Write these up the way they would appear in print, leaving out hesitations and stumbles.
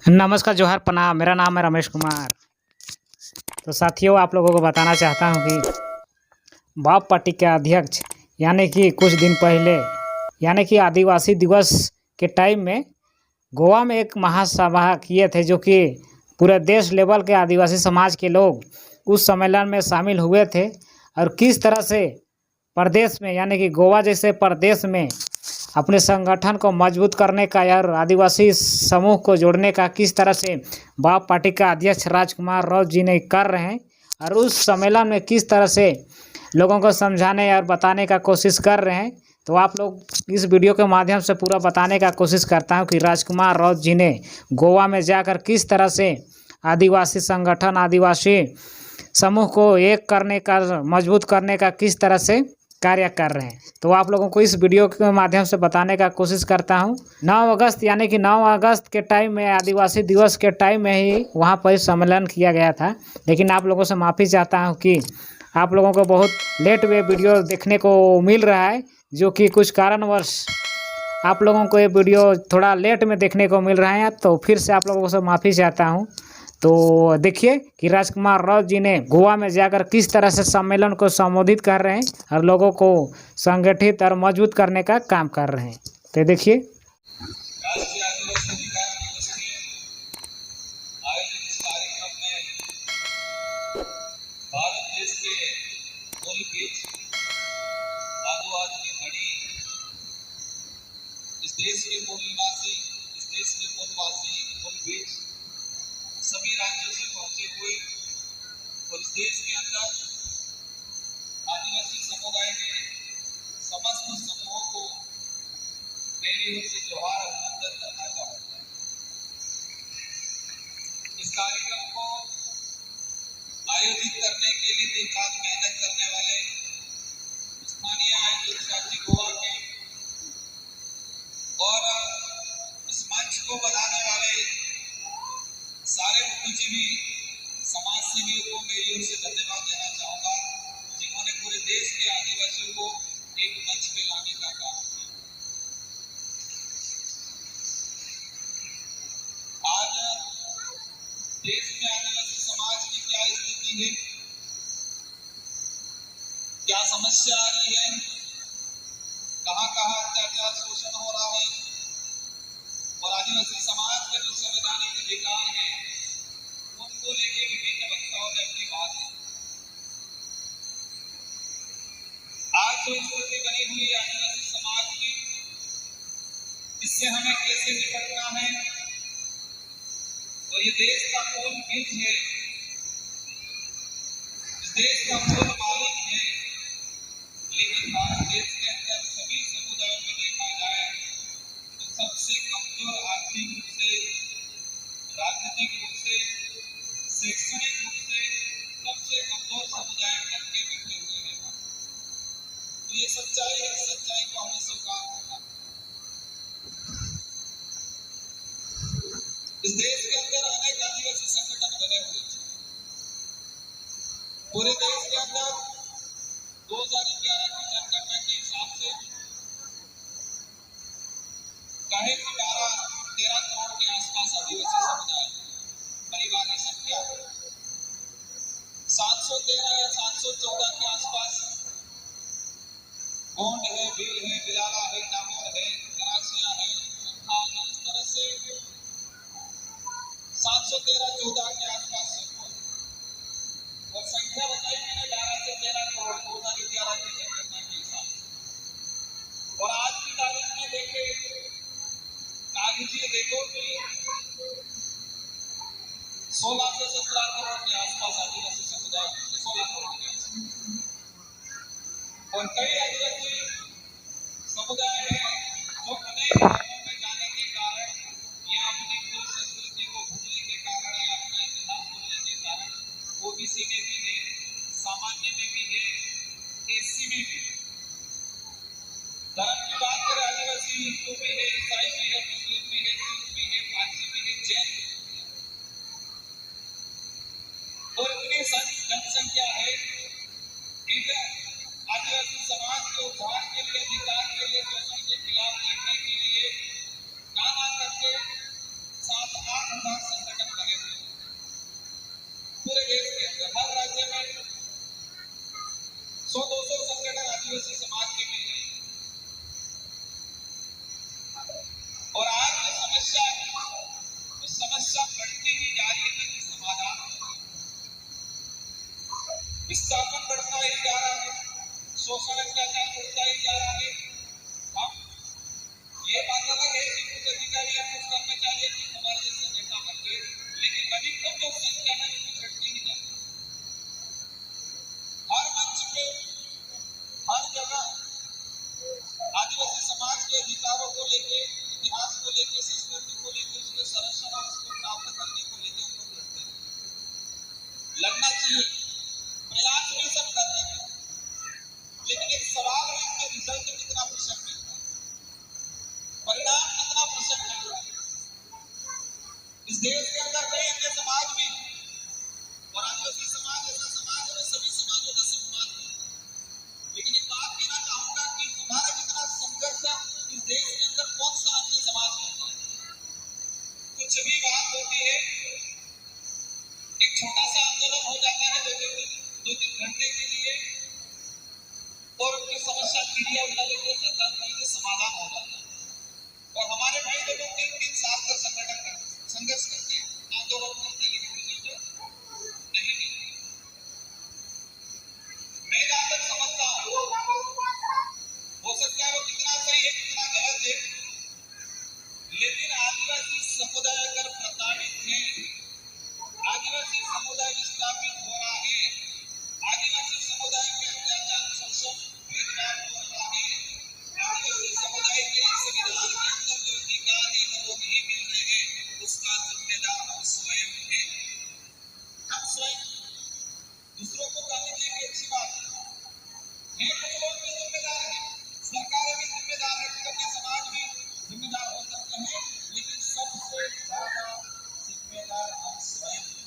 नमस्कार, जोहार, प्रणाम। मेरा नाम है रमेश कुमार। तो साथियों, आप लोगों को बताना चाहता हूँ कि बाप पार्टी के अध्यक्ष यानी कि कुछ दिन पहले यानी कि आदिवासी दिवस के टाइम में गोवा में एक महासभा किए थे, जो कि पूरे देश लेवल के आदिवासी समाज के लोग उस सम्मेलन में शामिल हुए थे। और किस तरह से प्रदेश में यानी कि गोवा जैसे प्रदेश में अपने संगठन को मजबूत करने का और आदिवासी समूह को जोड़ने का किस तरह से बाप पार्टी का अध्यक्ष राजकुमार राव जी ने कर रहे हैं, और उस सम्मेलन में किस तरह से लोगों को समझाने और बताने का कोशिश कर रहे हैं। तो आप लोग इस वीडियो के माध्यम से पूरा बताने का कोशिश करता हूं कि राजकुमार राव जी ने गोवा में जाकर किस तरह से आदिवासी संगठन, आदिवासी समूह को एक करने का, मजबूत करने का किस तरह से कार्य कर रहे हैं। तो आप लोगों को इस वीडियो के माध्यम से बताने का कोशिश करता हूं। 9 अगस्त यानी कि 9 अगस्त के टाइम में, आदिवासी दिवस के टाइम में ही वहां पर सम्मेलन किया गया था। लेकिन आप लोगों से माफ़ी चाहता हूं कि आप लोगों को बहुत लेट में वीडियो देखने को मिल रहा है, जो कि कुछ कारणवश आप लोगों को ये वीडियो थोड़ा लेट में देखने को मिल रहा है। तो फिर से आप लोगों से माफ़ी चाहता हूँ। तो देखिए कि राजकुमार राव जी ने गोवा में जाकर किस तरह से सम्मेलन को संबोधित कर रहे हैं और लोगों को संगठित और मजबूत करने का काम कर रहे हैं। तो देखिए। राष्ट्रीय आदिवासी विकास दिवस के आयोजित इस कार्यक्रम में भारत देश के मूल बीज आदिवासी घड़ी, इस देश के मूल निवासी, इस देश के मूलवासी, मूल बीज सभी राज्यों से पहुंचे हुए और इस देश के अंदर आदिवासी समुदाय के समस्त समूहों को मेरी ओर से जोहार अभिनंदन करना चाहूँगा। इस कार्यक्रम को आयोजित करने के लिए दिन रात मेहनत करने वाले स्थानीय आयोजक साथी गोवा के और इस मंच को बनाने वाले सारे बुद्धिजीवी समाज सेवियों को मेरी ओर से धन्यवाद देना चाहूँगा, जिन्होंने पूरे देश के आदिवासियों को एक मंच पे लाने का काम किया। आज देश में आदिवासी समाज की क्या स्थिति है, क्या समस्या आ रही है, कहाँ कहाँ अत्याचार, शोषण हो रहा है, और आदिवासी समाज के जो संवैधानिक अधिकार है उनको लेके विभिन्न वक्ताओं ने अपनी बात की। आज जो स्थिति बनी हुई है आदिवासी समाज की, इससे हमें कैसे निपटना है, तो ये देश का मूल बीज है, इस देश का मूल मालिक है। लेकिन भारत देश के अंदर सभी समुदायों में देखा जाए तो सबसे कमजोर आर्थिक रूप से, राजनीतिक रूप से, शैक्षणिक रूप से सबसे कमजोर समुदाय बन के बैठे हुए हैं। तो ये सच्चाई है, सच्चाई को हमें स्वीकार करना। इस देश के अंदर अनेक आदिवासी संगठन बने हुए हैं। पूरे देश के अंदर 2011 की जनगणना के हिसाब से कहे कि 13 करोड़ के आसपास आदिवासी समुदाय परिवार की संख्या 713 या 714 के आसपास गोंड है, भील है, बिलाला है, डामोर है, करासिया है, संथाल है। इस तरह से 713-14 के आसपास और संख्या बताई मैंने 12 से 13 करोड़ 2011 की जनगणना के हिसाब से। और आज की तारीख में देखे, कागजी देखो कि 16 से 17 करोड़ के आसपास आदिवासी समुदाय, 16 करोड़ के आसपास। और कई आदिवासी समुदाय हैं जो अनेक धर्मों में जाने के कारण या अपनी मूल संस्कृति को भूलने के कारण या अपना इतिहास भूलने के कारण ओबीसी में भी है, सामान्य में भी है, एससी में भी है। धर्म की बात करें, आदिवासी हिंदू भी है, ईसाई भी है, मुस्लिम भी है, सिख भी है, पारसी भी है, जैन भी है। और इतनी जनसंख्या है कि आदिवासी समाज के उद्धार के लिए, अधिकार के लिए, शोषण के खिलाफ लड़ने के लिए लगना चाहिए, प्रयास भी सब कर रहे हैं, लेकिन एक सवाल है इसमें रिजल्ट कितना प्रतिशत मिलता है, परिणाम कितना प्रतिशत मिलता है। इस देश के अंदर कई अन्य समाज भी, और आदिवासी समाज ऐसा समाज है सभी समाजों का सम्मान है, लेकिन एक बात कहना चाहूंगा कि हमारा जितना संघर्ष है इस देश के अंदर कौन सा अन्य समाज होता है। कुछ भी बात होती है, एक छोटा सा आंदोलन हो जाता है दो तीन घंटे के लिए, और उनकी समस्या मीडिया उठा लेके सरकार के समाधान हो जाता है। और हमारे भाई लोग 3-3 साल तक संघर्ष करते हैं, आंदोलन करते हैं, लेकिन रिजल्ट नहीं मिलता। मैं जहां तक समझता हूं, हो सकता है वो कितना सही है कितना गलत है, लेकिन आदिवासी समुदाय अगर प्रताड़ित है, आदिवासी समुदाय विस्थापित हो रहा है, आदिवासी समुदाय के अत्याचार शोषण भेदभाव हो रहा है, आदिवासी समुदाय के संविधान के अंदर जो अधिकार है वो नहीं मिल रहे हैं, उसका जिम्मेदार हम स्वयं हैं। हम स्वयं दूसरों को कहने की अच्छी बात है, कुछ लोग भी जिम्मेदार है, सरकारें भी जिम्मेदार है, अन्य समाज भी जिम्मेदार हो सकते हैं, लेकिन सबसे ज्यादा जिम्मेदार हम स्वयं हैं।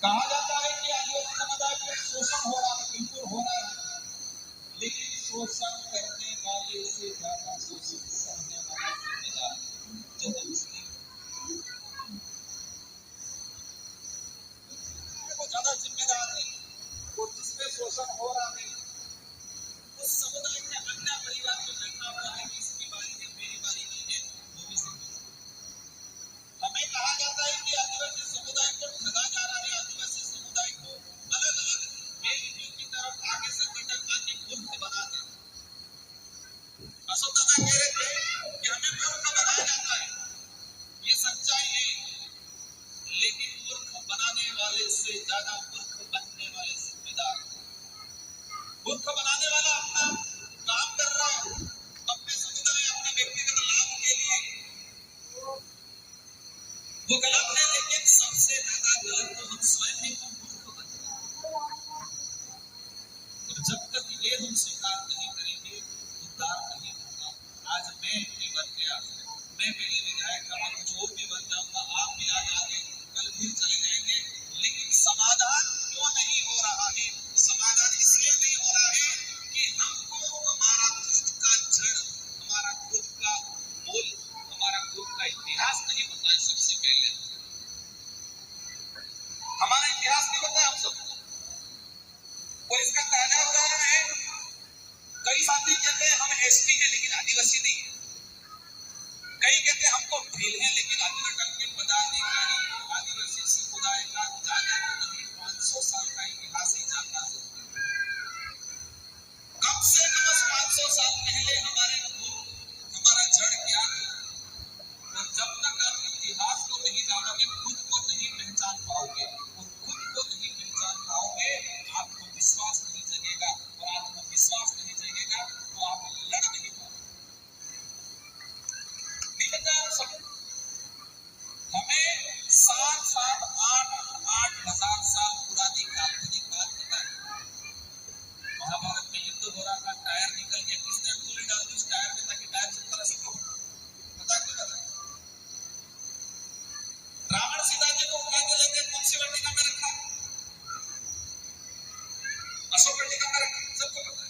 कहा जाता है कि आदिवासी समुदाय पर शोषण हो रहा है, बिल्कुल हो रहा है, लेकिन शोषण करने वाले से ज्यादा शोषण सहने वाला जिम्मेदार जो हम स्वयं, वो ज्यादा जिम्मेदार है। वो जिसपे शोषण हो रहा है उस समुदाय के अन्य परिवार को बैठा हुआ है कि इसकी बारी है मेरी बारी नहीं है, वो भी जिम्मेदार। हमें कहा जाता है कि आदिवासी समुदाय को ठगा जा रहा है, आदिवासी समुदाय को अलग अलग बेनीतियों की तरफ आगे संगठन आके मूर्ख बना दे। अशोक दादा कह रहे थे कि हमें मूर्ख बनाया जाता है, ये सच्चाई है, लेकिन मूर्ख बनाने वाले से ज्यादा मूर्ख बनने वाले जिम्मेदार। मूर्ख बनाने वाला अपना काम कर रहा है अपने समुदाय अपने व्यक्तिगत लाभ के लिए, वो गलत है, लेकिन सबसे ज्यादा गलत तो हम स्वयं ही को मूर्ख बनते हैं। और जब तक ये हम स्वीकार नहीं करेंगे उद्धार नहीं होगा। आज मैं भी बन गया, मैं पहले विधायक था, मैं कुछ और भी बन जाऊंगा, आप भी आज आगे कल फिर चले जाएंगे, लेकिन समाधान क्यों नहीं हो रहा है? समाधान इसलिए नहीं हो रहा है कि हमको हमारा खुद का जड़, हमारा खुद का मूल, हमारा खुद का इतिहास नहीं पता है। सबसे पहले हमारा इतिहास नहीं पता है हम सबको, और इसका ताजा उदाहरण है, कई साथी कहते हैं हम एसटी हैं लेकिन आदिवासी नहीं है, कई कहते हैं हमको भील है लेकिन आदिवासी के पदाधिकारी आदिवासी समुदाय का जाने को कभी 500 साल का इतिहास ही जानना जरूरी है। कम से कम 500 साल पहले हमारा जड़ क्या है, और जब तक आप इतिहास को नहीं जानोगे, खुद को नहीं पहचान पाओगे, और खुद को नहीं पहचान पाओगे आपको विश्वास नहीं जगेगा, और आपको विश्वास नहीं जगेगा तो आप लड़ नहीं पाओगे। नहीं पता आप सब, हमें 7-8 हजार साल पुरानी काल्पनिक बात पता है। महाभारत में युद्ध हो रहा था, टायर निकल गया, किसने गोली डाल दी उस टायर में ताकि टायर चलता रह सके, पता क्यों लगा? रावण सीता जी को उठा के लेके कौन सी वाटिका में रखा? अशोक वाटिका में रखा, सबको पता है।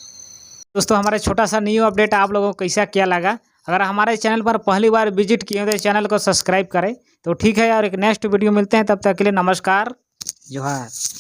दोस्तों हमारे छोटा सा न्यू अपडेट आप लोगों को कैसा क्या लगा? अगर हमारे चैनल पर पहली बार विजिट किए हो तो चैनल को सब्सक्राइब करें। तो ठीक है, और एक नेक्स्ट वीडियो मिलते हैं, तब तक के लिए नमस्कार, जोहार।